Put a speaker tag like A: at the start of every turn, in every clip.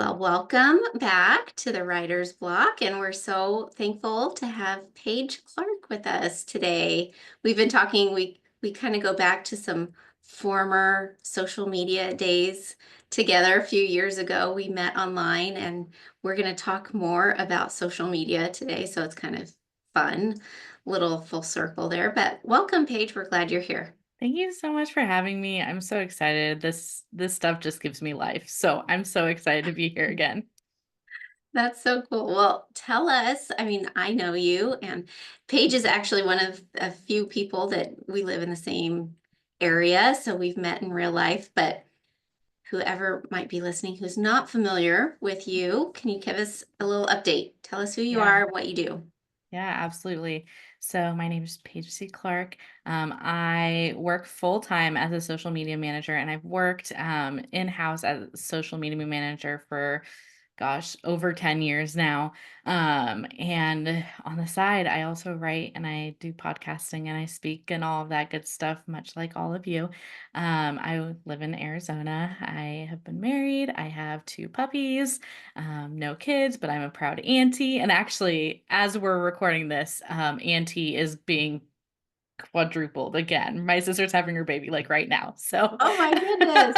A: Well, welcome back to the Writer's Block, and we're so thankful to have Paige Clark with us today. We've been talking, we kind of go back to some former social media days together a few years ago. We met online, and we're going to talk more about social media today, so it's kind of fun, little full circle there. But welcome, Paige. We're glad you're here.
B: Thank you so much for having me. I'm so excited. This stuff just gives me life. So I'm so excited to be here again.
A: That's so cool. Well, tell us, I mean, I know you, and Paige is actually one of a few people that we live in the same area, so we've met in real life. But whoever might be listening who's not familiar with you, can you give us a little update? Tell us who you
B: Yeah.
A: are, what you do.
B: Yeah, absolutely. So my name is Paige C. Clark. I work full time as a social media manager, and I've worked in house as a social media manager for, gosh, over 10 years now. And on the side, I also write and I do podcasting and I speak and all of that good stuff, much like all of you. I live in Arizona. I have been married. I have two puppies. No kids, but I'm a proud auntie. And actually, as we're recording this, auntie is being quadrupled again. My sister's having her baby like right now. So,
A: Oh my goodness.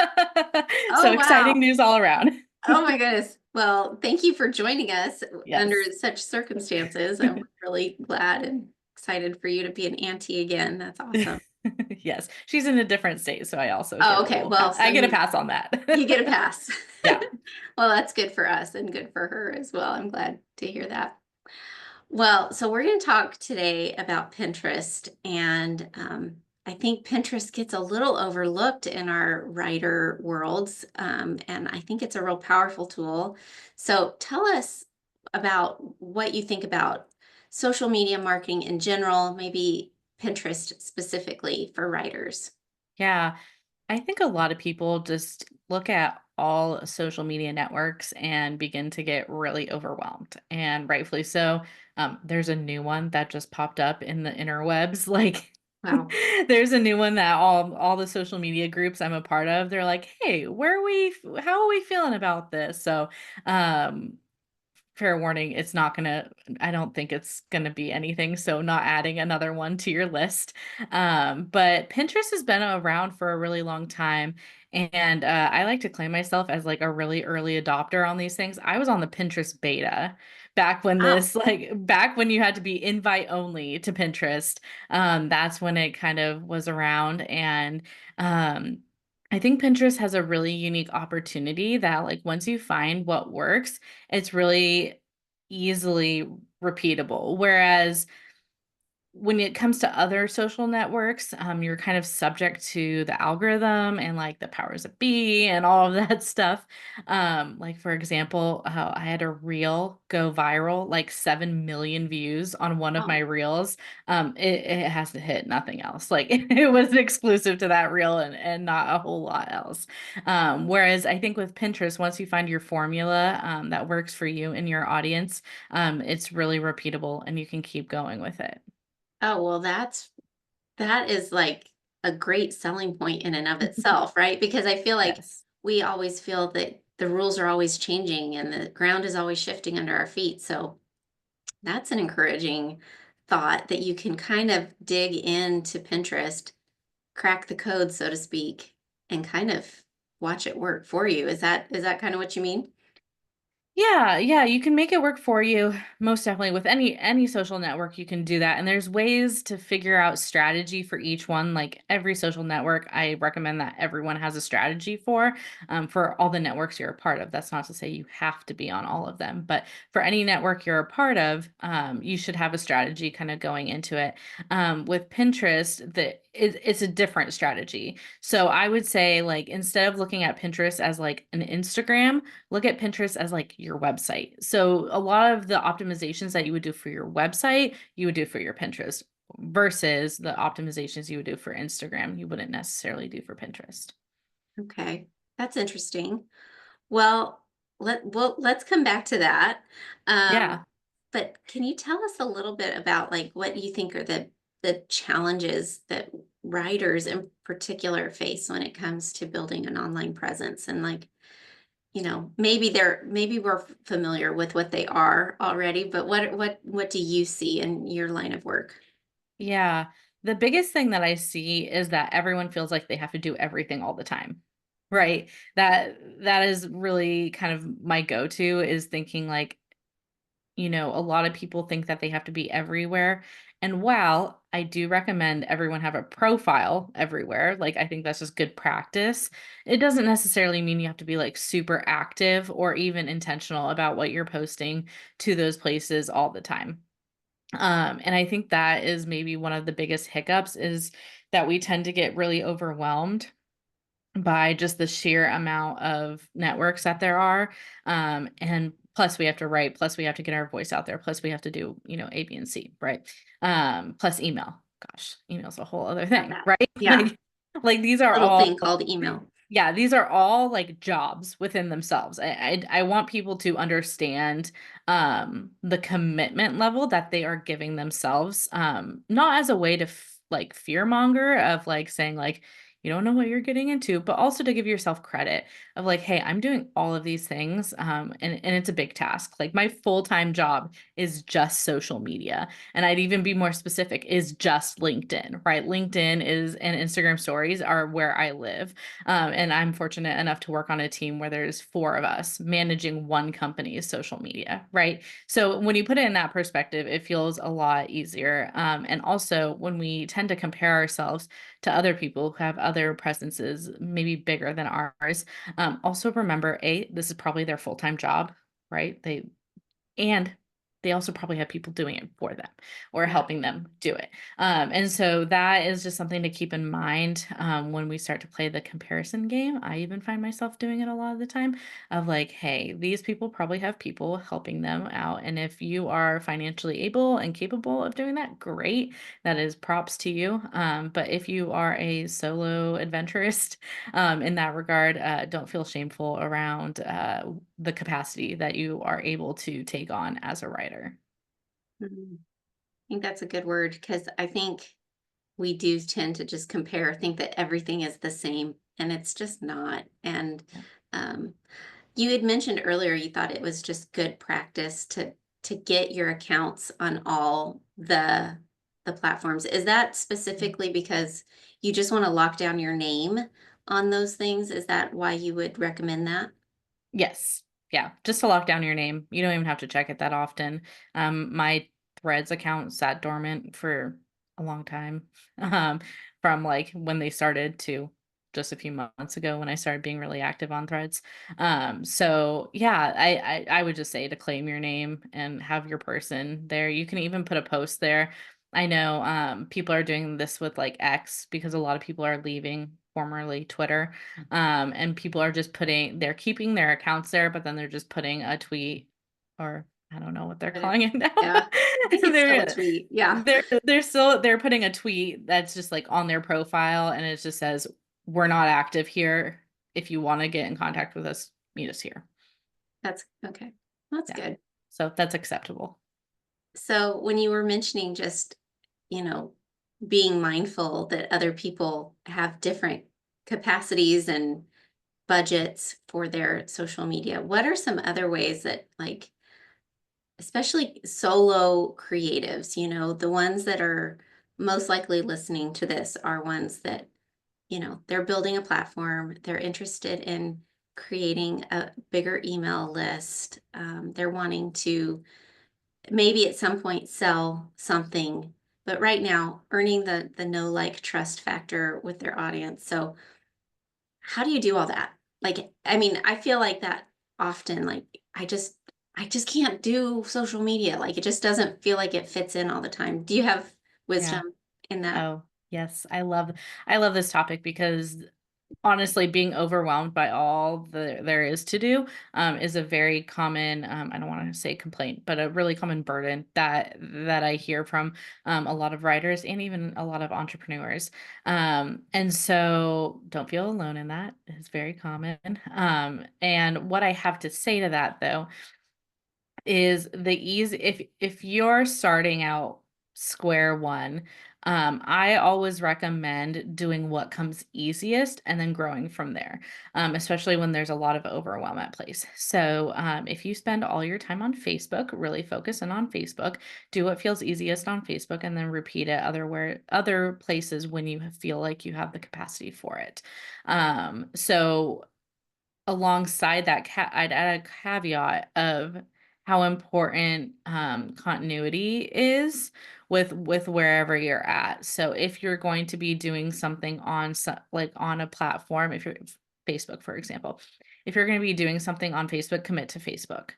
B: so
A: Oh
B: exciting
A: wow.
B: news all around.
A: Oh my goodness. Well, thank you for joining us under
B: Yes.
A: such circumstances. I'm really glad and excited for you to be an auntie again. That's awesome.
B: Yes. She's in a different state, so I also
A: Oh,
B: get a
A: okay.
B: little
A: Well, so
B: I get a
A: you
B: pass on that.
A: you get a pass.
B: Yeah.
A: Well, that's good for us and good for her as well. I'm glad to hear that. Well, so we're going to talk today about Pinterest, and I think Pinterest gets a little overlooked in our writer worlds, and I think it's a real powerful tool. So tell us about what you think about social media marketing in general, maybe Pinterest specifically for writers.
B: Yeah. I think a lot of people just look at all social media networks and begin to get really overwhelmed, and rightfully so. There's a new one that just popped up in the interwebs. Like,
A: Wow.
B: there's a new one that all the social media groups I'm a part of. They're like, "Hey, where are we? How are we feeling about this?" So, um, fair warning, it's not gonna I don't think it's gonna be anything, so not adding another one to your list. But Pinterest has been around for a really long time, and, I like to claim myself as, like, a really early adopter on these things. I was on the Pinterest beta
A: Wow.
B: back when you had to be invite only to Pinterest. That's when it kind of was around, and, um, I think Pinterest has a really unique opportunity that, like, once you find what works, it's really easily repeatable. Whereas when it comes to other social networks, you're kind of subject to the algorithm and like the powers that be and all of that stuff. Like for example, I had a reel go viral, like 7 million views on one of my
A: Oh,
B: reels. It has to hit nothing else. Like it was exclusive to that reel and not a whole lot else. Whereas I think with Pinterest, once you find your formula that works for you and your audience, it's really repeatable and you can keep going with it.
A: oh, well, that is like a great selling point in and of itself, right? Because I feel like
B: Yes.
A: we always feel that the rules are always changing and the ground is always shifting under our feet. So that's an encouraging thought that you can kind of dig into Pinterest, crack the code, so to speak, and kind of watch it work for you. Is that kind of what you mean?
B: Yeah, yeah, you can make it work for you. Most definitely with any social network you can do that. And there's ways to figure out strategy for each one. Like every social network, I recommend that everyone has a strategy for all the networks you're a part of. That's not to say you have to be on all of them, but for any network you're a part of, you should have a strategy kind of going into it. With Pinterest, it's a different strategy. So I would say like instead of looking at Pinterest as like an Instagram, look at Pinterest as like your website. So a lot of the optimizations that you would do for your website, you would do for your Pinterest versus the optimizations you would do for Instagram, you wouldn't necessarily do for Pinterest.
A: Okay, that's interesting. Well, let's come back to that. Um,
B: Yeah.
A: but can you tell us a little bit about like what you think are the challenges that writers in particular face when it comes to building an online presence and like maybe we're familiar with what they are already, but what do you see in your line of work?
B: Yeah. The biggest thing that I see is that everyone feels like they have to do everything all the time. Right? That is really kind of my go-to is thinking like, a lot of people think that they have to be everywhere. And while I do recommend everyone have a profile everywhere, like I think that's just good practice, it doesn't necessarily mean you have to be like super active or even intentional about what you're posting to those places all the time. And I think that is maybe one of the biggest hiccups is that we tend to get really overwhelmed by just the sheer amount of networks that there are. And plus we have to write, plus we have to get our voice out there, plus we have to do, A, B, and C, right? Plus email. Gosh, email's a whole other
A: Love
B: thing,
A: that.
B: right?
A: Yeah,
B: Like these are
A: little
B: all
A: thing called email.
B: yeah, these are all like jobs within themselves. I want people to understand the commitment level that they are giving themselves, not as a way to like fear monger of like saying like you don't know what you're getting into, but also to give yourself credit of like, hey, I'm doing all of these things, and it's a big task. Like my full time job is just social media, and I'd even be more specific, is just LinkedIn, right? LinkedIn is and Instagram stories are where I live. And I'm fortunate enough to work on a team where there's four of us managing one company's social media, right? So when you put it in that perspective, it feels a lot easier. And also, when we tend to compare ourselves to other people who have other presences, maybe bigger than ours, also remember, this is probably their full time job, right? And they also probably have people doing it for them or
A: Yeah.
B: helping them do it. And so that is just something to keep in mind when we start to play the comparison game. I even find myself doing it a lot of the time of like, hey, these people probably have people helping them out. And if you are financially able and capable of doing that, great. That is props to you. But if you are a solo adventurist in that regard, don't feel shameful around the capacity that you are able to take on as a writer.
A: Mhm. I think that's a good word because I think we do tend to just compare, think that everything is the same, and it's just not. And
B: Yeah.
A: um, you had mentioned earlier you thought it was just good practice to get your accounts on all the platforms. Is that
B: Mm.
A: specifically because you just want to lock down your name on those things? Is that why you would recommend that?
B: Yes. Yeah. Just to lock down your name. You don't even have to check it that often. My Threads account sat dormant for a long time. Um, from like when they started to just a few months ago when I started being really active on Threads. So yeah, I would just say to claim your name and have your person there. You can even put a post there. I know people are doing this with like X because a lot of people are leaving formerly Twitter, and people are just they're keeping their accounts there, but then they're just putting a tweet, or I don't know what they're
A: But
B: calling it now.
A: yeah, I think it's still a
B: they're
A: tweet. Yeah.
B: they're putting a tweet that's just like on their profile, and it just says, "We're not active here. If you want to get in contact with us, meet us here."
A: That's okay. That's
B: Yeah,
A: good.
B: so that's acceptable.
A: So when you were mentioning just, you know, being mindful that other people have different capacities and budgets for their social media, what are some other ways that like especially solo creatives, the ones that are most likely listening to this are ones that, they're building a platform, they're interested in creating a bigger email list, they're wanting to maybe at some point sell something, but right now earning the know like trust factor with their audience. So how do you do all that? Like, I mean, I feel like that often, like I just can't do social media. Like it just doesn't feel like it fits in all the time. Do you have
B: Yeah.
A: wisdom in that?
B: Oh, yes. I love this topic because honestly, being overwhelmed by all there is to do is a very common, I don't want to say complaint, but a really common burden that I hear from a lot of writers and even a lot of entrepreneurs. And so don't feel alone in that. It's very common. And what I have to say to that though is the ease if you're starting out square one, I always recommend doing what comes easiest and then growing from there, especially when there's a lot of overwhelm at place. So, if you spend all your time on Facebook, really focus in on Facebook, do what feels easiest on Facebook, and then repeat it other places when you feel like you have the capacity for it. So alongside that, I'd add a caveat of how important, continuity is with wherever you're at. So if you're going to be doing something on like on a platform, if you're Facebook, for example, if you're going to be doing something on Facebook, commit to Facebook.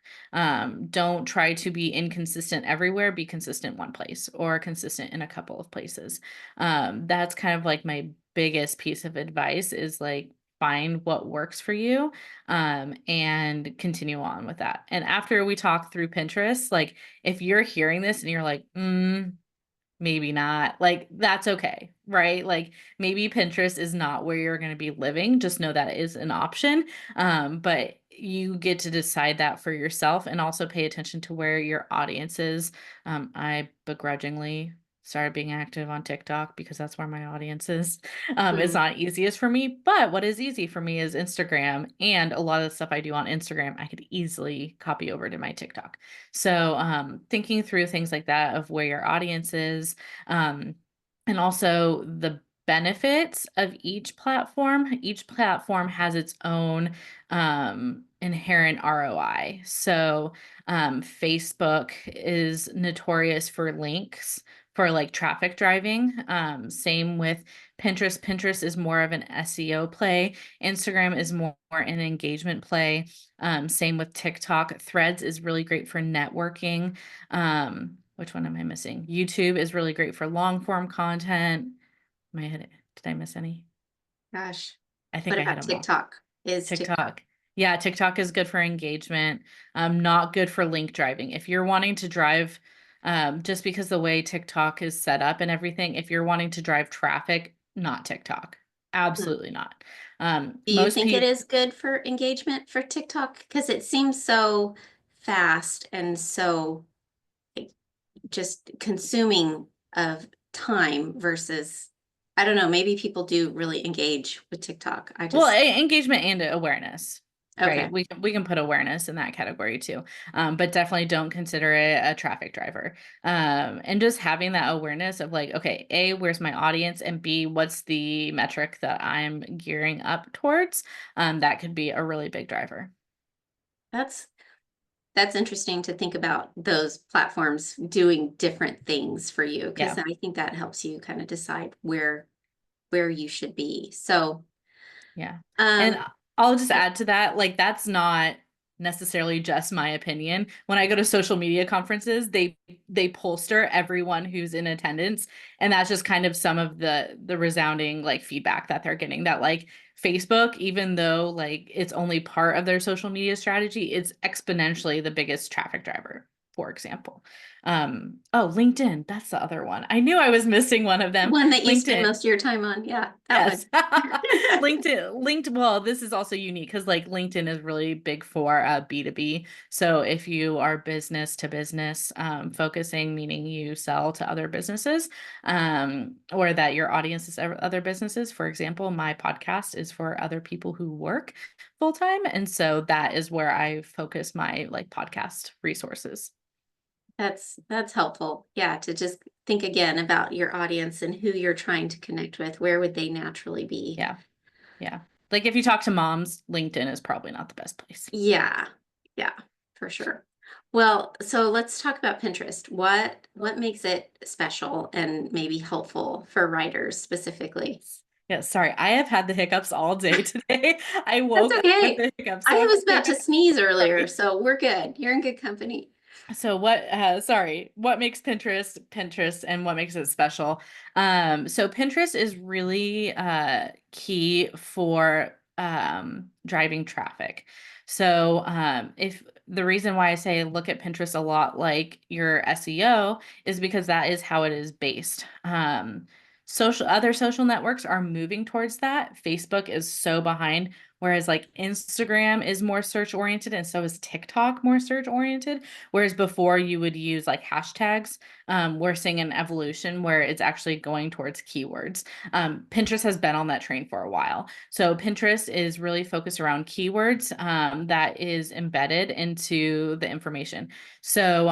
B: Don't try to be inconsistent everywhere. Be consistent one place or consistent in a couple of places. That's kind of like my biggest piece of advice is like find what works for you, and continue on with that. And after we talk through Pinterest, like if you're hearing this and you're like, maybe not, like that's okay, right? Like maybe Pinterest is not where you're going to be living. Just know that is an option. But you get to decide that for yourself and also pay attention to where your audience is. I begrudgingly started being active on TikTok because that's where my audience is. It's
A: Hmm.
B: not easiest for me, but what is easy for me is Instagram, and a lot of the stuff I do on Instagram, I could easily copy over to my TikTok. So, thinking through things like that of where your audience is, um, and also the benefits of each platform has its own inherent ROI. So, Facebook is notorious for links for like traffic driving. Same with Pinterest. Pinterest is more of an SEO play. Instagram is more an engagement play. Same with TikTok. Threads is really great for networking. Which one am I missing? YouTube is really great for long form content. Did I miss any?
A: Gosh.
B: I
A: What
B: think I hit
A: about
B: them all.
A: TikTok? Is TikTok?
B: TikTok. Yeah, TikTok is good for engagement. Not good for link driving. If you're wanting to drive, just because the way TikTok is set up and everything, if you're wanting to drive traffic, not TikTok.
A: Hmm.
B: Absolutely not.
A: Do you
B: Most
A: think it
B: people,
A: is good for engagement for TikTok? Because it seems so fast and so like, just consuming of time versus, I don't know, maybe people do really engage with TikTok. I
B: well,
A: just,
B: engagement and awareness, right?
A: okay.
B: We can put awareness in that category too, but definitely don't consider it a traffic driver. And just having that awareness of like, okay, A, where's my audience, and B, what's the metric that I'm gearing up towards? That could be a really big driver.
A: That's that's interesting to think about those platforms doing different things for you because
B: Yeah.
A: I think that helps you kind of decide where you should be. So,
B: Yeah. And
A: um,
B: I'll just
A: yeah.
B: add to that, like that's not necessarily just my opinion. When I go to social media conferences, they pollster everyone who's in attendance, and that's just kind of some of the resounding like feedback that they're getting that like Facebook, even though like it's only part of their social media strategy, it's exponentially the biggest traffic driver, for example. Oh, LinkedIn, that's the other one. I knew I was missing one of them.
A: One that you spend
B: LinkedIn.
A: most of your time on. Yeah, that one.
B: Yes. Well, this is also unique because like LinkedIn is really big for B2B. So if you are business to business focusing, meaning you sell to other businesses, or that your audience is other businesses. For example, my podcast is for other people who work full time. And so that is where I focus my like podcast resources.
A: That's helpful. Yeah, to just think again about your audience and who you're trying to connect with. Where would they naturally be?
B: Yeah. Yeah. Like if you talk to moms, LinkedIn is probably not the best place.
A: Yeah, yeah, for sure. Well, so let's talk about Pinterest. What makes it special and maybe helpful for writers specifically?
B: Yeah, sorry. I have had the hiccups all day today. I
A: That's
B: woke up with
A: okay.
B: the hiccups,
A: I
B: so
A: was about to sneeze earlier,
B: sorry.
A: so we're good. You're in good company.
B: So what makes Pinterest and what makes it special? So Pinterest is really key for driving traffic. So if the reason why I say look at Pinterest a lot like your SEO is because that is how it is based. Other social networks are moving towards that. Facebook is so behind, whereas like Instagram is more search oriented and so is TikTok more search oriented. Whereas before you would use like hashtags, we're seeing an evolution where it's actually going towards keywords. Pinterest has been on that train for a while. So Pinterest is really focused around keywords that is embedded into the information. So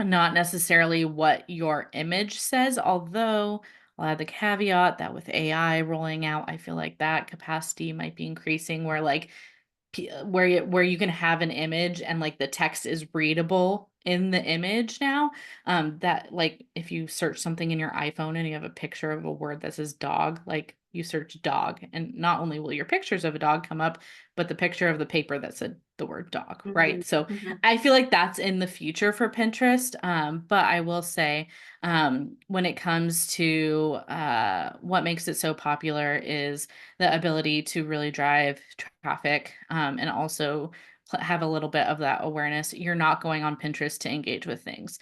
B: not necessarily what your image says, although I'll add the caveat that with AI rolling out, I feel like that capacity might be increasing where like where you can have an image and like the text is readable in the image now. That like if you search something in your iPhone and you have a picture of a word that says dog, like you search dog, and not only will your pictures of a dog come up, but the picture of the paper that said the word dog,
A: Mhm,
B: right? So
A: mhm.
B: I feel like that's in the future for Pinterest. But I will say, when it comes to what makes it so popular is the ability to really drive traffic, and also have a little bit of that awareness. You're not going on Pinterest to engage with things.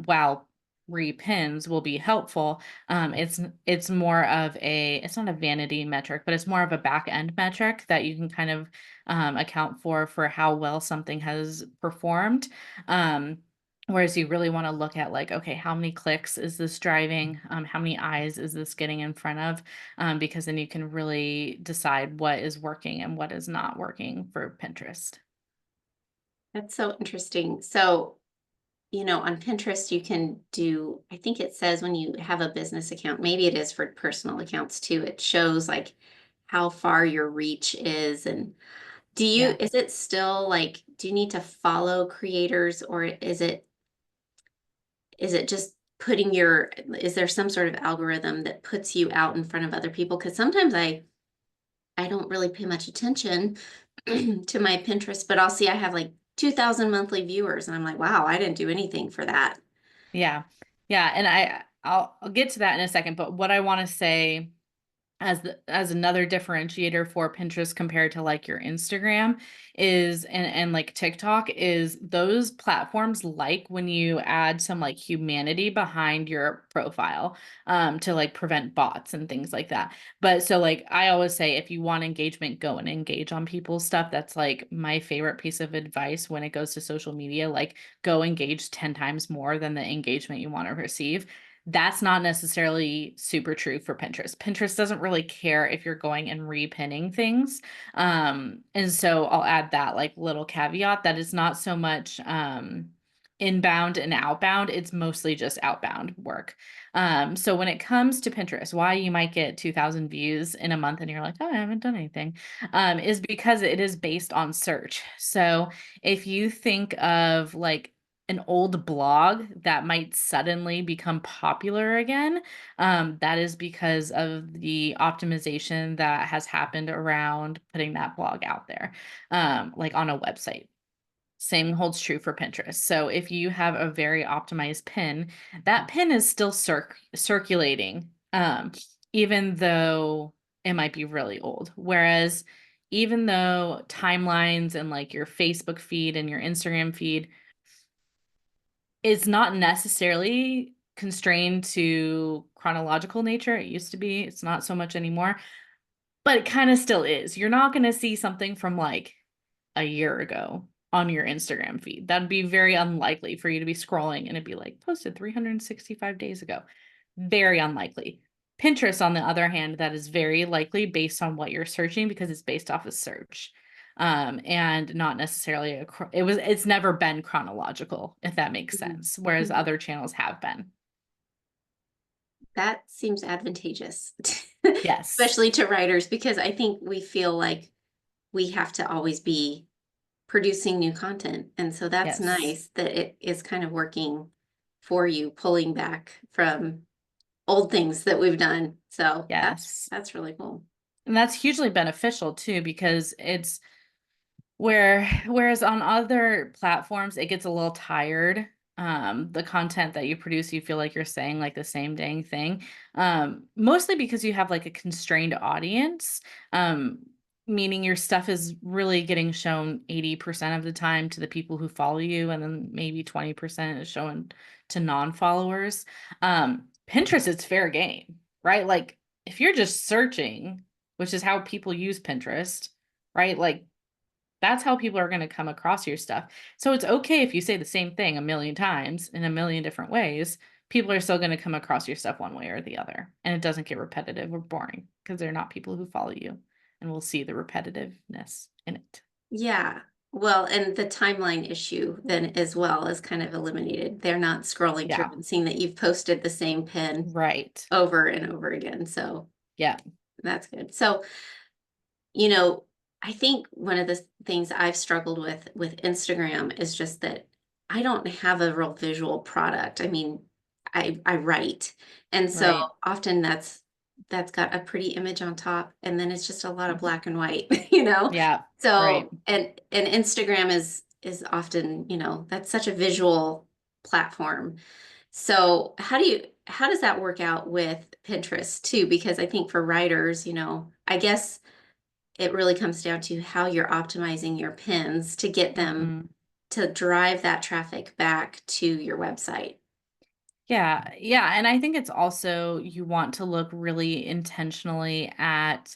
B: While repins will be helpful, it's more of it's not a vanity metric, but it's more of a back end metric that you can kind of account for how well something has performed. Whereas you really want to look at like, okay, how many clicks is this driving? How many eyes is this getting in front of? Because then you can really decide what is working and what is not working for Pinterest.
A: That's so interesting. So, on Pinterest, you can do, I think it says when you have a business account, maybe it is for personal accounts too. It shows like how far your reach is. And
B: Yeah.
A: is it still like, do you need to follow creators, or is it just is there some sort of algorithm that puts you out in front of other people? Because sometimes I don't really pay much attention to my Pinterest, but I'll see I have like 2,000 monthly viewers, and I'm like, wow, I didn't do anything for that.
B: Yeah. Yeah. And I'll get to that in a second, but what I want to say as another differentiator for Pinterest compared to like your Instagram is and like TikTok is those platforms like when you add some like humanity behind your profile to like prevent bots and things like that. But so like I always say if you want engagement, go and engage on people's stuff. That's like my favorite piece of advice when it goes to social media, like go engage 10 times more than the engagement you want to receive. That's not necessarily super true for Pinterest. Pinterest doesn't really care if you're going and repinning things. And so I'll add that like little caveat that is not so much inbound and outbound, it's mostly just outbound work. So when it comes to Pinterest, why you might get 2,000 views in a month and you're like, oh, I haven't done anything, is because it is based on search. So if you think of like an old blog that might suddenly become popular again, that is because of the optimization that has happened around putting that blog out there, like on a website. Same holds true for Pinterest. So if you have a very optimized pin, that pin is still circulating, even though it might be really old. Whereas even though timelines and like your Facebook feed and your Instagram feed is not necessarily constrained to chronological nature. It used to be, it's not so much anymore, but it kind of still is. You're not going to see something from like a year ago on your Instagram feed. That'd be very unlikely for you to be scrolling and it'd be like posted 365 days ago. Very unlikely. Pinterest, on the other hand, that is very likely based on what you're searching because it's based off of search. And not necessarily it's never been chronological, if that makes
A: Mhm,
B: sense, whereas
A: mhm.
B: other channels have been.
A: That seems advantageous,
B: Yes.
A: especially to writers, because I think we feel like we have to always be producing new content. And so that's
B: Yes.
A: nice that it is kind of working for you, pulling back from old things that we've done. So
B: Yes.
A: that's really cool.
B: And that's hugely beneficial too, because it's whereas on other platforms, it gets a little tired. The content that you produce, you feel like you're saying like the same dang thing. Mostly because you have like a constrained audience. Meaning your stuff is really getting shown 80% of the time to the people who follow you, and then maybe 20% is shown to non-followers. Pinterest, it's fair game. right? Like if you're just searching, which is how people use Pinterest, right? Like that's how people are going to come across your stuff. So it's okay if you say the same thing a million times in a million different ways. People are still going to come across your stuff one way or the other. And it doesn't get repetitive or boring because they're not people who follow you and will see the repetitiveness in it.
A: Yeah. Well, and the timeline issue then as well is kind of eliminated. They're not scrolling through
B: Yeah.
A: and seeing that you've posted the same pin
B: Right.
A: over and over again. So
B: Yeah.
A: that's good. So, you know, I think one of the things I've struggled with Instagram is just that I don't have a real visual product. I mean, I write, and so
B: Right.
A: often that's got a pretty image on top, and then it's just a lot of
B: Mhm.
A: black and white, you know.
B: Yeah. Right.
A: So and Instagram is often, that's such a visual platform. So how does that work out with Pinterest too? Because I think for writers, I guess it really comes down to how you're optimizing your pins to get them
B: Hmm.
A: to drive that traffic back to your website.
B: Yeah. Yeah. And I think it's also you want to look really intentionally at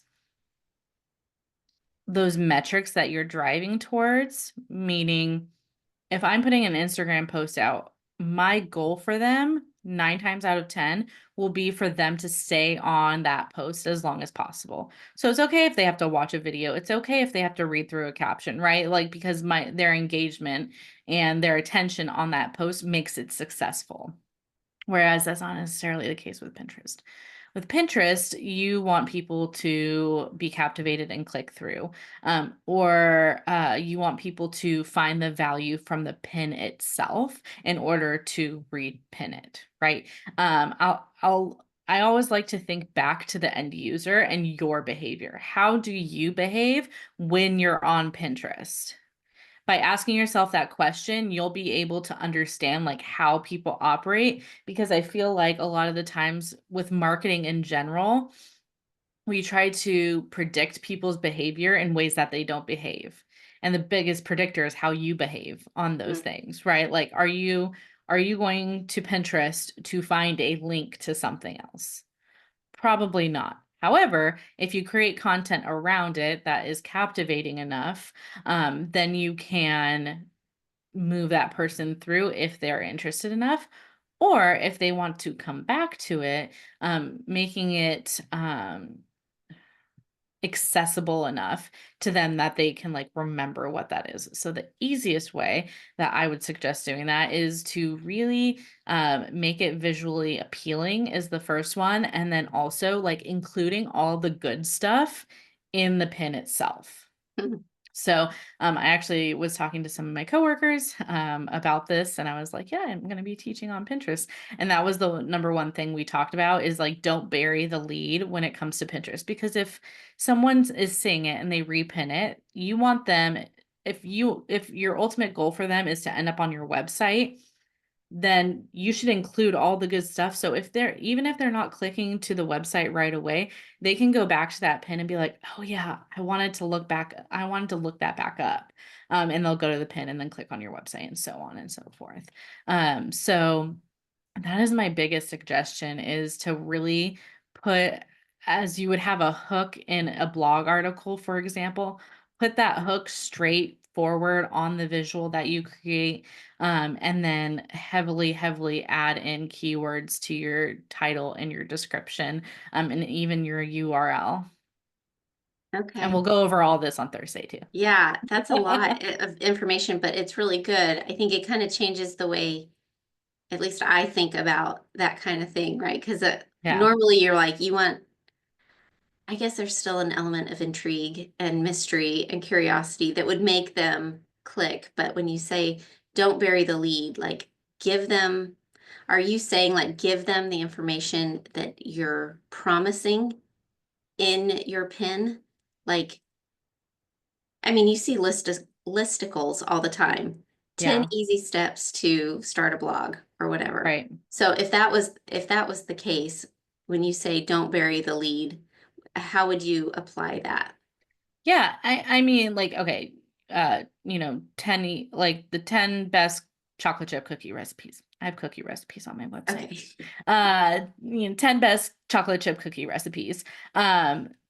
B: those metrics that you're driving towards, meaning if I'm putting an Instagram post out, my goal for them 9 times out of 10 will be for them to stay on that post as long as possible. So it's okay if they have to watch a video. It's okay if they have to read through a caption, right? Like because my their engagement and their attention on that post makes it successful. Whereas that's not necessarily the case with Pinterest. With Pinterest, you want people to be captivated and click through, or you want people to find the value from the pin itself in order to repin it, right? I always like to think back to the end user and your behavior. How do you behave when you're on Pinterest? By asking yourself that question, you'll be able to understand like how people operate because I feel like a lot of the times with marketing in general, we try to predict people's behavior in ways that they don't behave. And the biggest predictor is how you behave on those
A: Mm.
B: things, right? Like are you going to Pinterest to find a link to something else? Probably not. However, if you create content around it that is captivating enough, then you can move that person through if they're interested enough, or if they want to come back to it, making it accessible enough to them that they can like remember what that is. So the easiest way that I would suggest doing that is to really make it visually appealing is the first one, and then also like including all the good stuff in the pin itself. So, I actually was talking to some of my coworkers about this, and I was like, "Yeah, I'm going to be teaching on Pinterest." And that was the number one thing we talked about is like, don't bury the lead when it comes to Pinterest, because if someone is seeing it and they repin it, you want them. If your ultimate goal for them is to end up on your website, then you should include all the good stuff. So if they're even if they're not clicking to the website right away, they can go back to that pin and be like, "Oh yeah, I wanted to look that back up." And they'll go to the pin and then click on your website and so on and so forth. So that is my biggest suggestion is to really put as you would have a hook in a blog article, for example, put that hook straight forward on the visual that you create, and then heavily, heavily add in keywords to your title and your description, and even your URL. And
A: Okay.
B: we'll go over all this on Thursday too.
A: Yeah, that's a lot of information, but it's really good. I think it kind of changes the way, at least I think about that kind of thing, right? Because
B: Yeah.
A: normally you're like, I guess there's still an element of intrigue and mystery and curiosity that would make them click. But when you say don't bury the lead, like give them, are you saying like give them the information that you're promising in your pin? Like, I mean, you see listicles all the time. 10
B: Yeah.
A: easy steps to start a blog or whatever.
B: Right.
A: So if that was the case, when you say don't bury the lead, how would you apply that?
B: Yeah, I mean, like, okay, 10 like the 10 best chocolate chip cookie recipes. I have cookie recipes on my website.
A: Okay.
B: 10 best chocolate chip cookie recipes.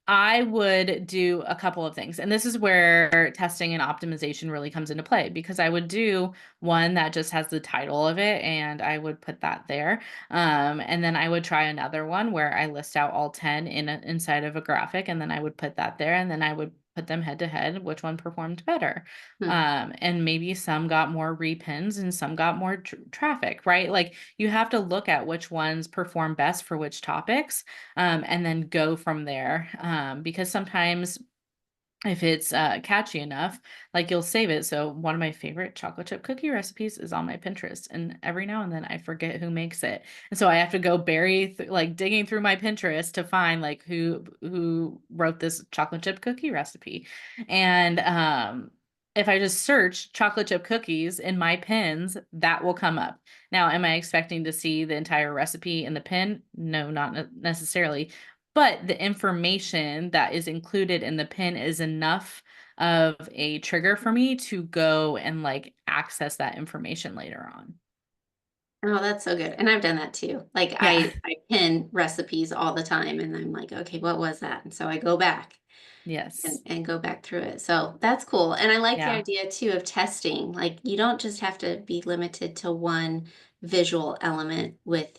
B: I would do a couple of things. And this is where testing and optimization really comes into play, because I would do one that just has the title of it and I would put that there. And then I would try another one where I list out all 10 inside of a graphic, and then I would put that there, and then I would put them head to head, which one performed better.
A: Hmm.
B: And maybe some got more repins and some got more traffic, right? Like you have to look at which ones perform best for which topics, and then go from there. Because sometimes if it's catchy enough, like you'll save it. So one of my favorite chocolate chip cookie recipes is on my Pinterest, and every now and then I forget who makes it, and so I have to go like digging through my Pinterest to find like who wrote this chocolate chip cookie recipe. And if I just search chocolate chip cookies in my pins, that will come up. Now, am I expecting to see the entire recipe in the pin? No, not necessarily, but the information that is included in the pin is enough of a trigger for me to go and like access that information later on.
A: Oh, that's so good. And I've done that too. Like
B: Yeah.
A: I pin recipes all the time and I'm like, okay, what was that? And so I go back
B: Yes.
A: and go back through it. So that's cool. And I like the
B: Yeah.
A: idea too of testing. Like you don't just have to be limited to one visual element with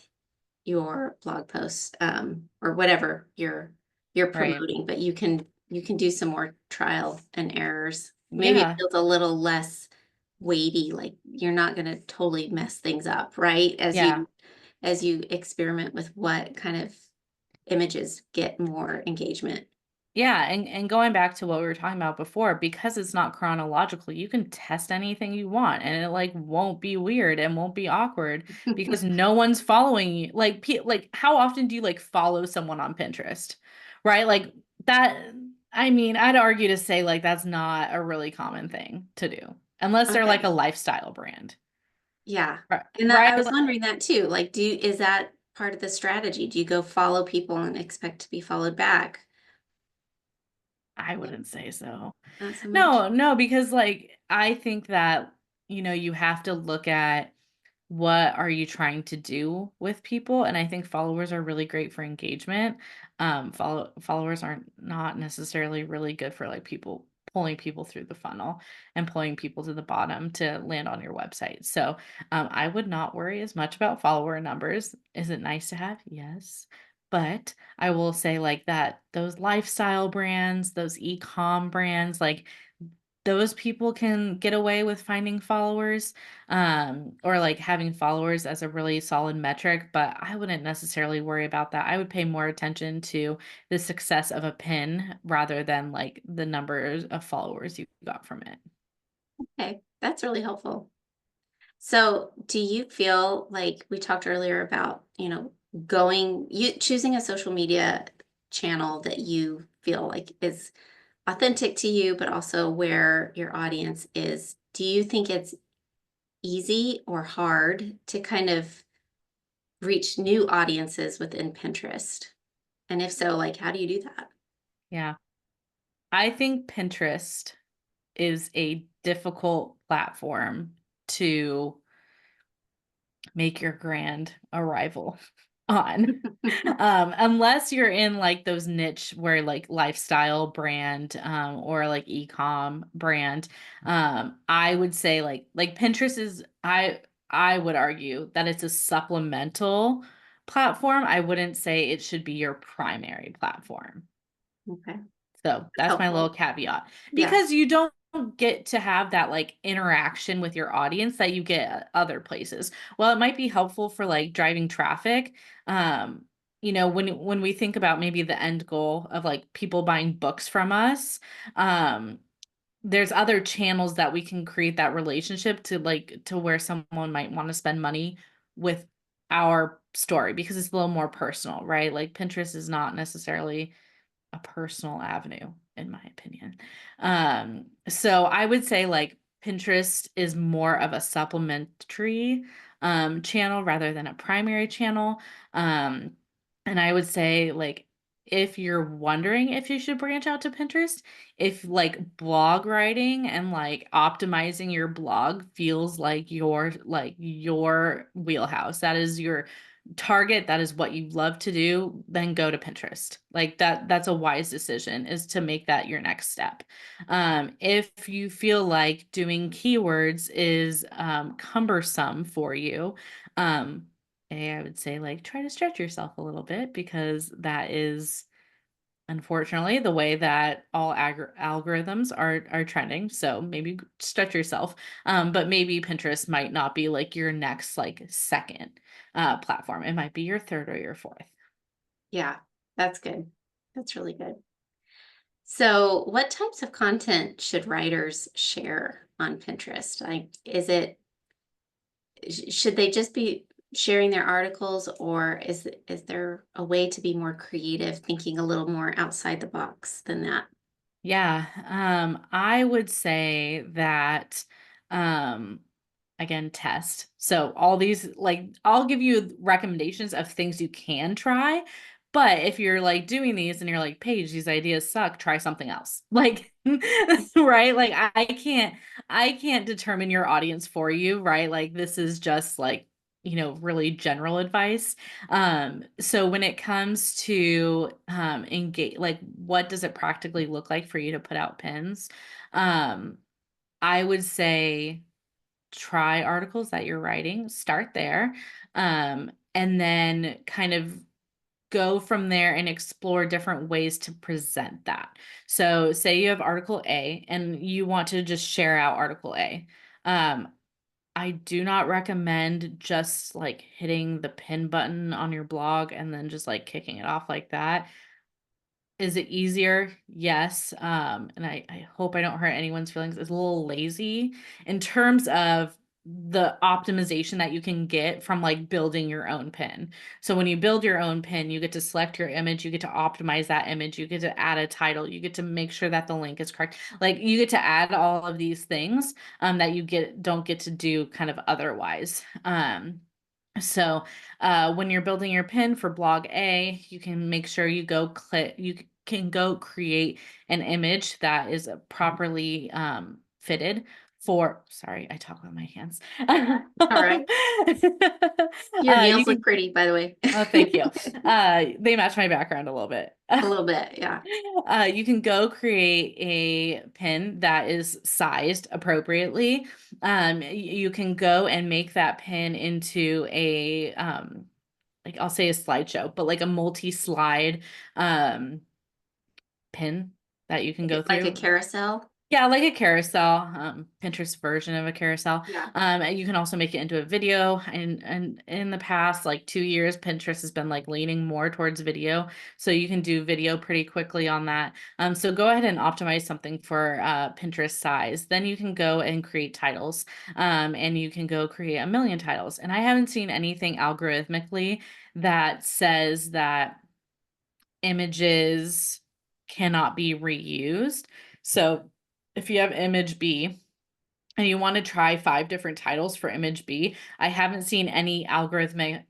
A: your blog posts or whatever you're
B: Right.
A: promoting, but you can do some more trial and errors. Maybe it
B: Yeah.
A: feels a little less weighty, like you're not going to totally mess things up, right?
B: Yeah.
A: As you experiment with what kind of images get more engagement.
B: Yeah, and going back to what we were talking about before, because it's not chronological, you can test anything you want and it like won't be weird and won't be awkward because no one's following you. Like like how often do you like follow someone on Pinterest? Right? Like that, I mean, I'd argue to say like that's not a really common thing to do unless they're like a
A: Okay.
B: lifestyle brand.
A: Yeah.
B: Right?
A: And that
B: Right?
A: I was wondering that too. Like, is that part of the strategy? Do you go follow people and expect to be followed back?
B: I
A: Yeah,
B: wouldn't say so.
A: not so much.
B: No, no, because like I think that, you have to look at what are you trying to do with people, and I think followers are really great for engagement. Followers aren't not necessarily really good for like people pulling people through the funnel and pulling people to the bottom to land on your website. So I would not worry as much about follower numbers. Is it nice to have? Yes. But I will say like that those lifestyle brands, those e-com brands, like those people can get away with finding followers, or like having followers as a really solid metric, but I wouldn't necessarily worry about that. I would pay more attention to the success of a pin rather than like the numbers of followers you got from it.
A: Okay, that's really helpful. So, do you feel like we talked earlier about, you choosing a social media channel that you feel like is authentic to you, but also where your audience is? Do you think it's easy or hard to kind of reach new audiences within Pinterest? And if so, like, how do you do that?
B: Yeah. I think Pinterest is a difficult platform to make your grand arrival on. Unless you're in like those niche where like lifestyle brand or like e-com brand. I would say like Pinterest is I would argue that it's a supplemental platform. I wouldn't say it should be your primary platform.
A: Okay,
B: So
A: that's
B: that's my little
A: helpful.
B: caveat
A: Yeah.
B: because you don't get to have that like interaction with your audience that you get at other places. Well, it might be helpful for like driving traffic. Um, when we think about maybe the end goal of like people buying books from us, um, there's other channels that we can create that relationship to like to where someone might want to spend money with our story because it's a little more personal, right? Like Pinterest is not necessarily a personal avenue, in my opinion. So I would say like Pinterest is more of a supplementary channel rather than a primary channel. Um, and I would say like if you're wondering if you should branch out to Pinterest, if like blog writing and like optimizing your blog feels like your wheelhouse, that is your target, that is what you love to do, then go to Pinterest. Like that's a wise decision, is to make that your next step. If you feel like doing keywords is cumbersome for you, um, I would say like try to stretch yourself a little bit, because that is unfortunately the way that all algorithms are trending. So maybe stretch yourself. But maybe Pinterest might not be like your next like second platform. It might be your third or your fourth.
A: Yeah, that's good. That's really good. So, what types of content should writers share on Pinterest? Like, should they just be sharing their articles, or is there a way to be more creative, thinking a little more outside the box than that?
B: Yeah, I would say that, um, again, test. So all these, like, I'll give you recommendations of things you can try, but if you're like doing these and you're like, Paige, these ideas suck, try something else. Like, right? Like, I can't determine your audience for you, right? Like, this is just like, really general advice. So when it comes to engage, like what does it practically look like for you to put out pins? Um, I would say try articles that you're writing, start there, and then kind of go from there and explore different ways to present that. So say you have article A and you want to just share out article A. Um, I do not recommend just like hitting the pin button on your blog and then just like kicking it off like that. Is it easier? Yes. And I hope I don't hurt anyone's feelings. It's a little lazy in terms of the optimization that you can get from like building your own pin. So when you build your own pin, you get to select your image, you get to optimize that image, you get to add a title, you get to make sure that the link is correct. Like you get to add all of these things that you don't get to do kind of otherwise. So when you're building your pin for blog A, you can make sure you can go create an image that is properly fitted for, sorry, I talk with my hands.
A: All right. Your
B: You
A: nails look
B: can,
A: pretty, by the way.
B: oh, thank you. They match my background a little bit.
A: A little bit, yeah.
B: You can go create a pin that is sized appropriately. You can go and make that pin into a like I'll say a slideshow, but like a multi-slide um pin that you can go
A: Like a
B: through.
A: carousel.
B: Yeah, like a carousel, Pinterest version of a carousel.
A: Yeah.
B: And you can also make it into a video. And in the past, like 2 years, Pinterest has been like leaning more towards video, so you can do video pretty quickly on that. So go ahead and optimize something for Pinterest size. Then you can go and create titles, and you can go create a million titles. And I haven't seen anything algorithmically that says that images cannot be reused. So if you have image B and you want to try 5 different titles for image B, I haven't seen any algorithmic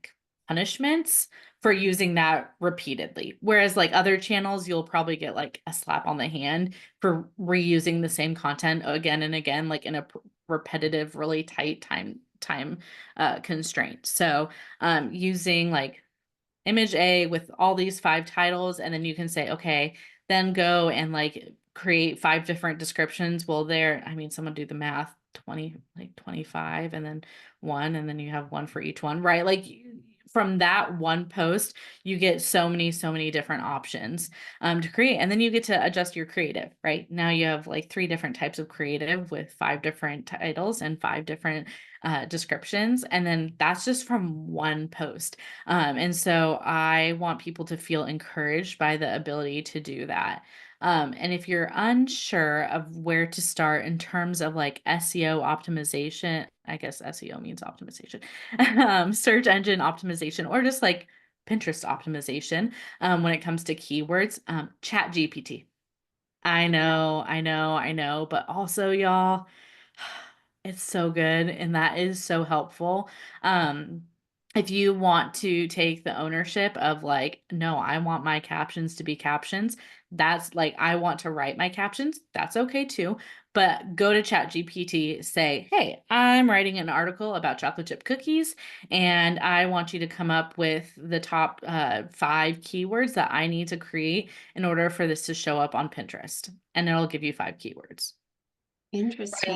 B: punishments for using that repeatedly. Whereas like other channels, you'll probably get like a slap on the hand for reusing the same content again and again, like in a repetitive, really tight time constraint. So using like image A with all these 5 titles, and then you can say, okay, then go and like create 5 different descriptions. Well, there, I mean, someone do the math, 20, like 25, and then one, and then you have one for each one, right? Like from that one post, you get so many different options to create. And then you get to adjust your creative, right? Now you have like 3 different types of creative with 5 different titles and 5 different descriptions. And then that's just from one post. And so I want people to feel encouraged by the ability to do that. And if you're unsure of where to start in terms of like SEO optimization, I guess SEO means optimization, search engine optimization, or just like Pinterest optimization, when it comes to keywords, Chat GPT.
A: Yeah.
B: I know, but also y'all, it's so good and that is so helpful. Um, If you want to take the ownership of like, no, I want my captions to be captions, that's like, I want to write my captions, that's okay too. But go to ChatGPT, say, hey, I'm writing an article about chocolate chip cookies, and I want you to come up with the top 5 keywords that I need to create in order for this to show up on Pinterest. And it'll give you 5 keywords. Right,
A: Interesting.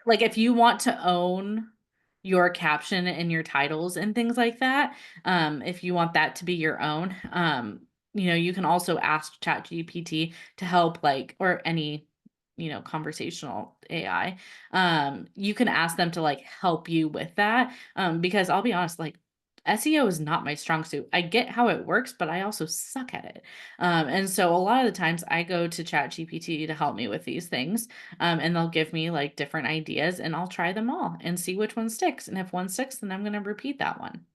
B: like if you want to own your caption and your titles and things like that, if you want that to be your own, you can also ask ChatGPT to help, like, or any, conversational AI. You can ask them to like help you with that. Because I'll be honest, like SEO is not my strong suit. I get how it works, but I also suck at it. And so a lot of the times I go to ChatGPT to help me with these things. And they'll give me like different ideas and I'll try them all and see which one sticks. And if one sticks, then I'm going to repeat that one.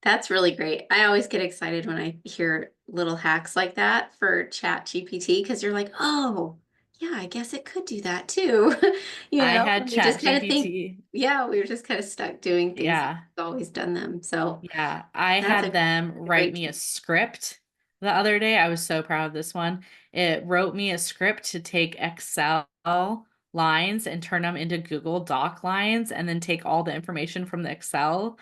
A: That's really great. I always get excited when I hear little hacks like that for Chat GPT because you're like, oh, yeah, I guess it could do that too.
B: I had
A: We just kind of think,
B: ChatGPT.
A: yeah, we were just kind of stuck doing things.
B: Yeah.
A: We've always done them. So
B: Yeah. I
A: that's
B: had them
A: a
B: write
A: great
B: me a
A: tool.
B: script the other day. I was so proud of this one. It wrote me a script to take Excel lines and turn them into Google Doc lines and then take all the information from the Excel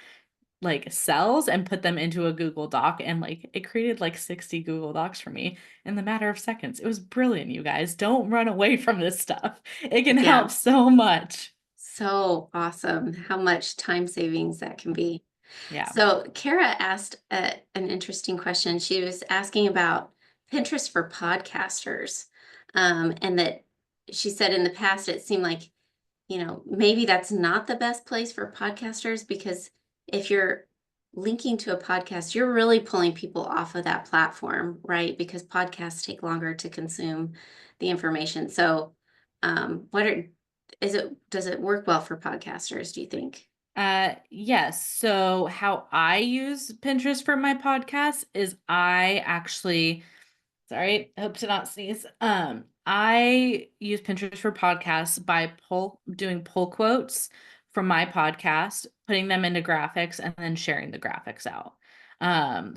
B: like cells and put them into a Google Doc, and like it created like 60 Google Docs for me in the matter of seconds. It was brilliant, you guys. Don't run away from this stuff. It can
A: Yeah,
B: help so much.
A: so awesome how much time savings that can be.
B: Yeah.
A: So Kara asked an interesting question. She was asking about Pinterest for podcasters, and that she said in the past it seemed like maybe that's not the best place for podcasters because if you're linking to a podcast, you're really pulling people off of that platform, right? Because podcasts take longer to consume the information. So, what are is it? Does it work well for podcasters? Do you think?
B: Yes. So how I use Pinterest for my podcast is I actually, sorry, I hope to not sneeze. I use Pinterest for podcasts by doing pull quotes from my podcast, putting them into graphics, and then sharing the graphics out.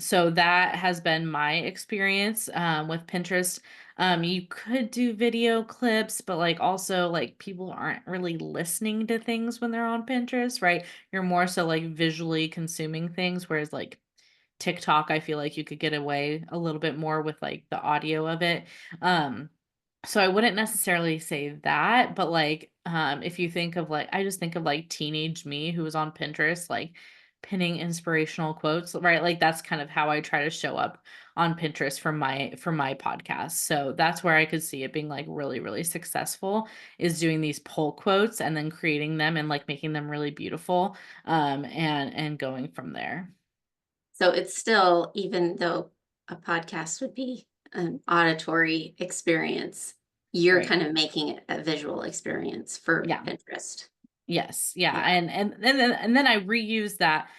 B: So that has been my experience with Pinterest. You could do video clips, but like also like people aren't really listening to things when they're on Pinterest, right? You're more so like visually consuming things, whereas like TikTok, I feel like you could get away a little bit more with like the audio of it. Um, so I wouldn't necessarily say that, but like if you think of like I just think of like teenage me who was on Pinterest like pinning inspirational quotes, right? Like that's kind of how I try to show up on Pinterest for my podcast. So that's where I could see it being like really really successful is doing these pull quotes and then creating them and like making them really beautiful and going from there.
A: So it's still, even though a podcast would be an auditory experience, you're
B: Right.
A: kind of making it a visual experience for
B: Yeah.
A: Pinterest.
B: Yes, yeah,
A: Yeah.
B: and then I reuse that.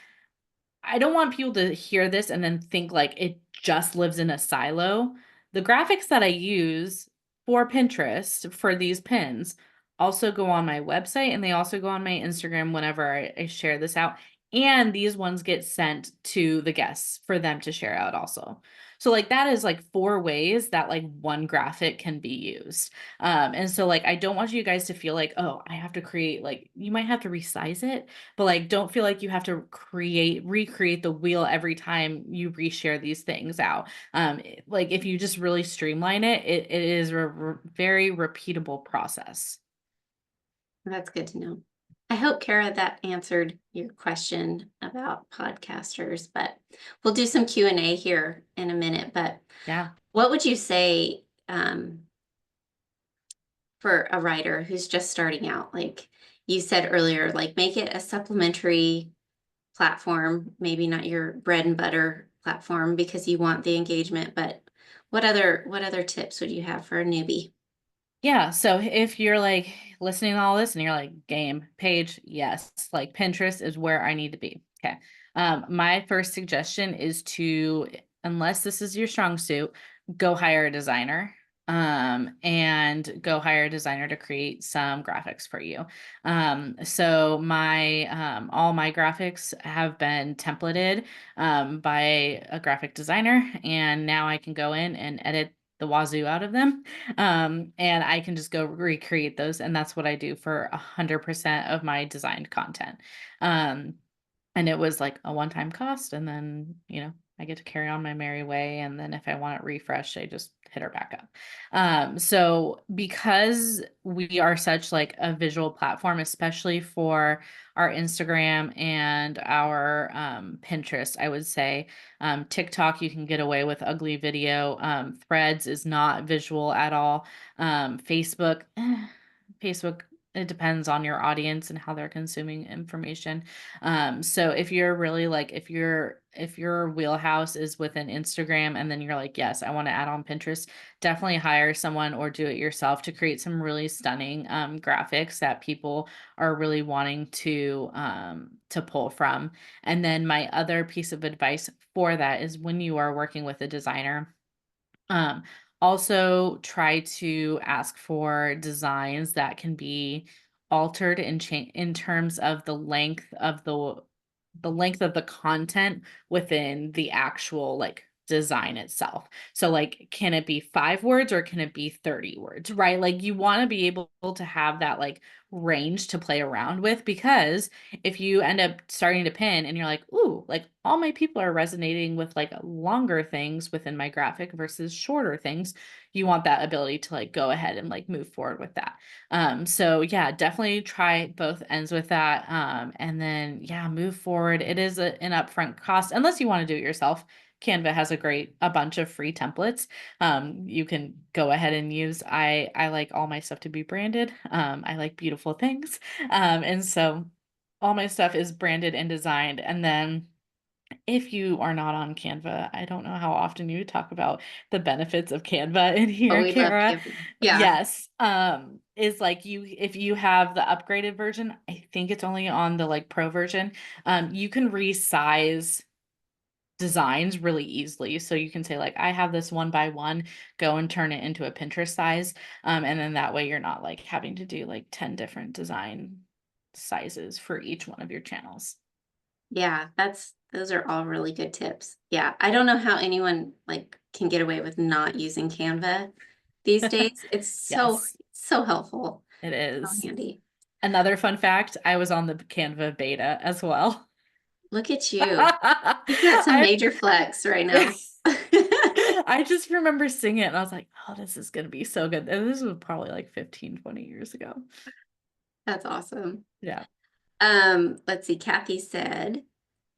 B: I don't want people to hear this and then think like it just lives in a silo. The graphics that I use for Pinterest for these pins also go on my website and they also go on my Instagram whenever I share this out. And these ones get sent to the guests for them to share out also. So like that is like 4 ways that like one graphic can be used. And so like I don't want you guys to feel like, oh, I have to create like you might have to resize it, but like don't feel like you have to recreate the wheel every time you reshare these things out. Like if you just really streamline it, it is a very repeatable process.
A: That's good to know. I hope, Kara, that answered your question about podcasters, but we'll do some Q&A here in a minute. But
B: Yeah.
A: what would you say for a writer who's just starting out? Like you said earlier, like make it a supplementary platform, maybe not your bread and butter platform because you want the engagement, but what other tips would you have for a newbie?
B: Yeah, so if you're like listening to all this and you're like, game, page, yes, like Pinterest is where I need to be. Okay. My first suggestion is to, unless this is your strong suit, go hire a designer. and go hire a designer to create some graphics for you. So my all my graphics have been templated by a graphic designer, and now I can go in and edit the wazoo out of them. And I can just go recreate those, and that's what I do for 100% of my designed content. Um, and it was like a one-time cost, and then, I get to carry on my merry way, and then if I want it refreshed, I just hit her back up. So because we are such like a visual platform, especially for our Instagram and our Pinterest, I would say TikTok, you can get away with ugly video. Threads is not visual at all. Facebook, it depends on your audience and how they're consuming information. So if you're really like, if your wheelhouse is within Instagram and then you're like, yes, I want to add on Pinterest, definitely hire someone or do it yourself to create some really stunning graphics that people are really wanting to pull from. And then my other piece of advice for that is when you are working with a designer, um, also try to ask for designs that can be altered and change in terms of the content within the actual like design itself. So like can it be 5 words or can it be 30 words, right? Like you want to be able to have that like range to play around with, because if you end up starting to pin and you're like, ooh, like all my people are resonating with like longer things within my graphic versus shorter things, you want that ability to like go ahead and like move forward with that. So yeah, definitely try both ends with that. And then yeah, move forward. It is an upfront cost unless you want to do it yourself. Canva has a bunch of free templates. You can go ahead and use. I like all my stuff to be branded. I like beautiful things. And so all my stuff is branded and designed. And then if you are not on Canva, I don't know how often you talk about the benefits of Canva in
A: Oh,
B: here,
A: we love
B: Kara.
A: Canva. Yeah.
B: Yes. Is like if you have the upgraded version, I think it's only on the like pro version. You can resize designs really easily. So you can say like, I have this 1 by 1, go and turn it into a Pinterest size. And then that way you're not like having to do like 10 different design sizes for each one of your channels.
A: Yeah, those are all really good tips. Yeah, I don't know how anyone like can get away with not using Canva these days. It's
B: Yes,
A: so helpful,
B: it
A: so
B: is.
A: handy.
B: Another fun fact, I was on the Canva beta as well.
A: Look at you. You've got some
B: I
A: major flex right now.
B: I just remember seeing it and I was like, oh, this is gonna be so good. And this was probably like 15, 20 years ago.
A: That's awesome.
B: Yeah.
A: Let's see. Kathy said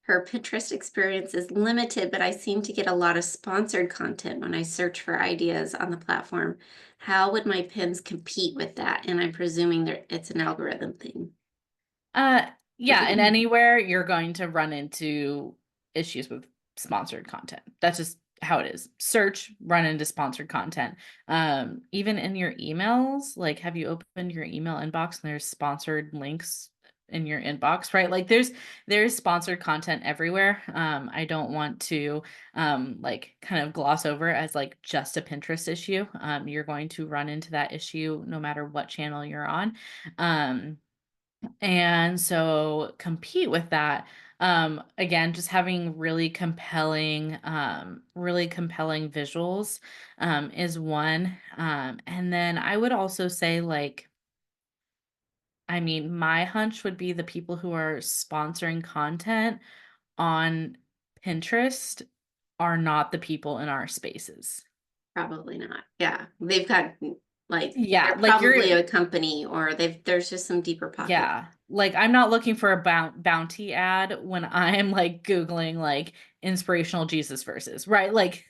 A: her Pinterest experience is limited, but I seem to get a lot of sponsored content when I search for ideas on the platform. How would my pins compete with that? And I'm presuming that it's an algorithm thing.
B: Uh, yeah, and anywhere you're going to run into issues with sponsored content. That's just how it is. Search, run into sponsored content. Even in your emails, like have you opened your email inbox and there's sponsored links in your inbox, right? Like there's sponsored content everywhere. I don't want to like kind of gloss over as like just a Pinterest issue. You're going to run into that issue no matter what channel you're on. And so compete with that. Again, just having really compelling visuals is one. And then I would also say, like, I mean, my hunch would be the people who are sponsoring content on Pinterest are not the people in our spaces.
A: Probably not. Yeah. They've got like
B: Yeah,
A: they're
B: like
A: probably
B: you're
A: a company or there's just some deeper pockets.
B: Yeah. Like I'm not looking for a bounty ad when I'm like Googling like inspirational Jesus verses, right? Like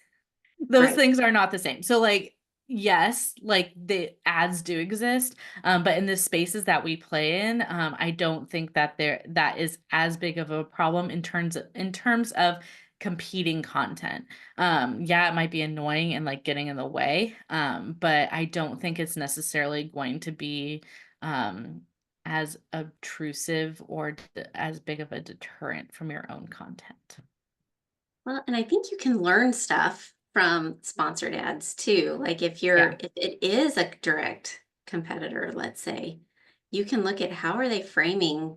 B: those
A: Right.
B: things are not the same. So like yes, like the ads do exist, but in the spaces that we play in, I don't think that that is as big of a problem in terms of competing content. Yeah, it might be annoying and like getting in the way, but I don't think it's necessarily going to be um as obtrusive or as big of a deterrent from your own content.
A: Well, and I think you can learn stuff from sponsored ads too. Like
B: Yeah.
A: if it is a direct competitor, let's say, you can look at how are they framing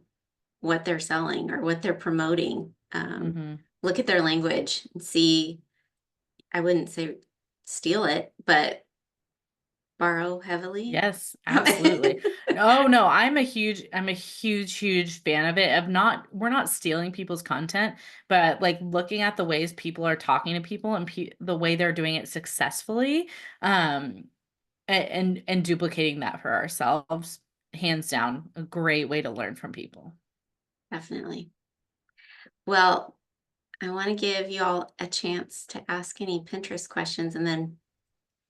A: what they're selling or what they're promoting.
B: Mhm.
A: Look at their language and see, I wouldn't say steal it, but borrow heavily.
B: Yes, absolutely. Oh, no, I'm a huge fan of it, of not we're not stealing people's content, but, like, looking at the ways people are talking to people and the way they're doing it successfully, um, and duplicating that for ourselves, hands down, a great way to learn from people.
A: Definitely. Well, I want to give you all a chance to ask any Pinterest questions, and then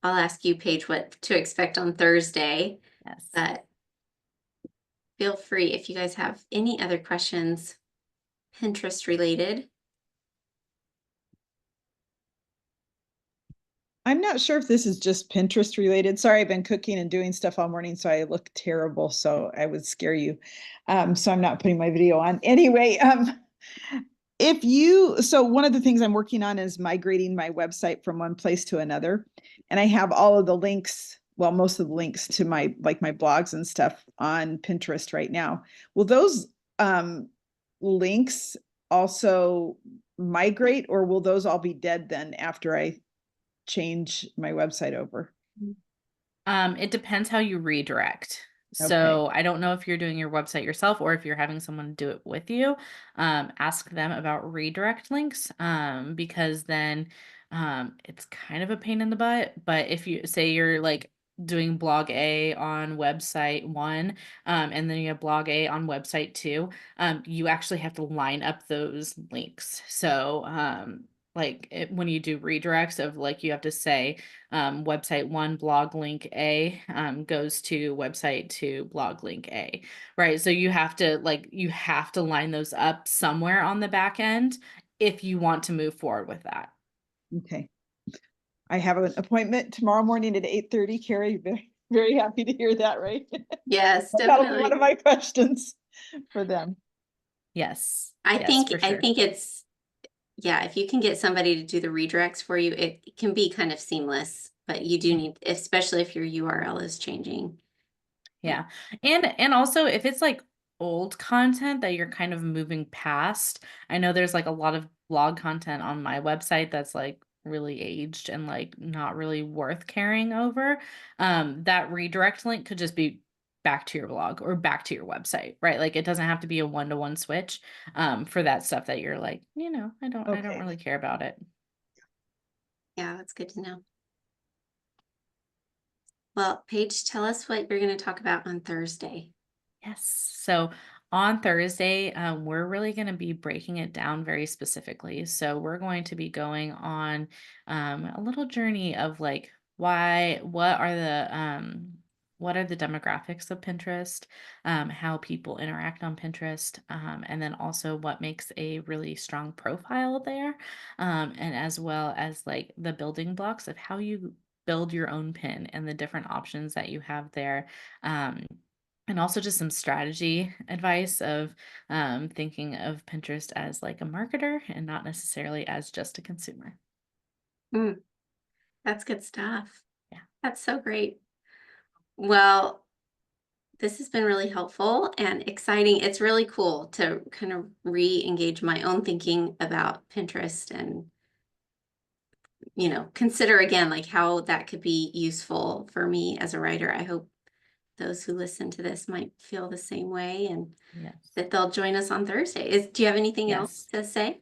A: I'll ask you, Paige, what to expect on Thursday.
B: Yes.
A: But feel free if you guys have any other questions, Pinterest related.
C: I'm not sure if this is just Pinterest related. Sorry, I've been cooking and doing stuff all morning, so I look terrible. So I would scare you. So I'm not putting my video on. Anyway, so one of the things I'm working on is migrating my website from one place to another. And I have all of the links, well, most of the links to my blogs and stuff on Pinterest right now. Will those links also migrate, or will those all be dead then after I change my website over?
B: It depends how you redirect.
C: Okay.
B: So I don't know if you're doing your website yourself or if you're having someone do it with you. Ask them about redirect links, because then it's kind of a pain in the butt. But if you say you're like doing blog A on website one, and then you have blog A on website two, you actually have to line up those links. So when you do redirects of like you have to say website one blog link A goes to website two blog link A, right? So you have to line those up somewhere on the back end if you want to move forward with that.
C: Okay. I have an appointment tomorrow morning at 8:30. Carrie, very, very happy to hear that, right?
A: Yes,
C: That'll be one of
A: definitely.
C: my questions for them.
B: Yes,
A: I
B: yes,
A: think
B: for
A: I
B: sure.
A: think it's yeah, if you can get somebody to do the redirects for you, it can be kind of seamless, but you do need, especially if your URL is changing. Yeah.
B: Yeah. And also if it's like old content that you're kind of moving past, I know there's like a lot of blog content on my website that's like really aged and like not really worth carrying over. That redirect link could just be back to your blog or back to your website, right? Like it doesn't have to be a one-to-one switch for that stuff that you're like, I don't
C: Okay.
B: really care about it.
A: Yeah, that's good to know. Well, Paige, tell us what you're going to talk about on Thursday.
B: Yes. So on Thursday, we're really going to be breaking it down very specifically. So we're going to be going on a little journey of like what are the demographics of Pinterest, how people interact on Pinterest, and then also what makes a really strong profile there, and as well as like the building blocks of how you build your own pin and the different options that you have there. And also just some strategy advice of thinking of Pinterest as like a marketer and not necessarily as just a consumer.
A: Mm, that's good stuff.
B: Yeah.
A: That's so great. Well, this has been really helpful and exciting. It's really cool to kind of re-engage my own thinking about Pinterest and, consider again like how that could be useful for me as a writer. I hope those who listen to this might feel the same way and
B: Yes.
A: that they'll join us on Thursday. Do you have anything else
B: Yes.
A: to say?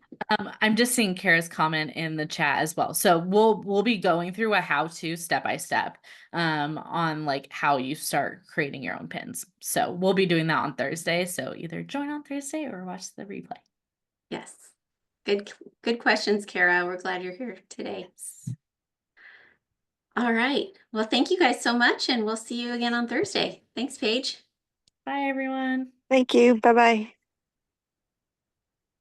B: I'm just seeing Kara's comment in the chat as well. So we'll be going through a how-to step by step on like how you start creating your own pins. So we'll be doing that on Thursday. So either join on Thursday or watch the replay.
A: Yes. Good questions, Kara. We're glad you're here today.
B: Yes.
A: All right. Well, thank you guys so much, and we'll see you again on Thursday. Thanks, Paige.
B: Bye everyone.
D: Thank you. Bye bye.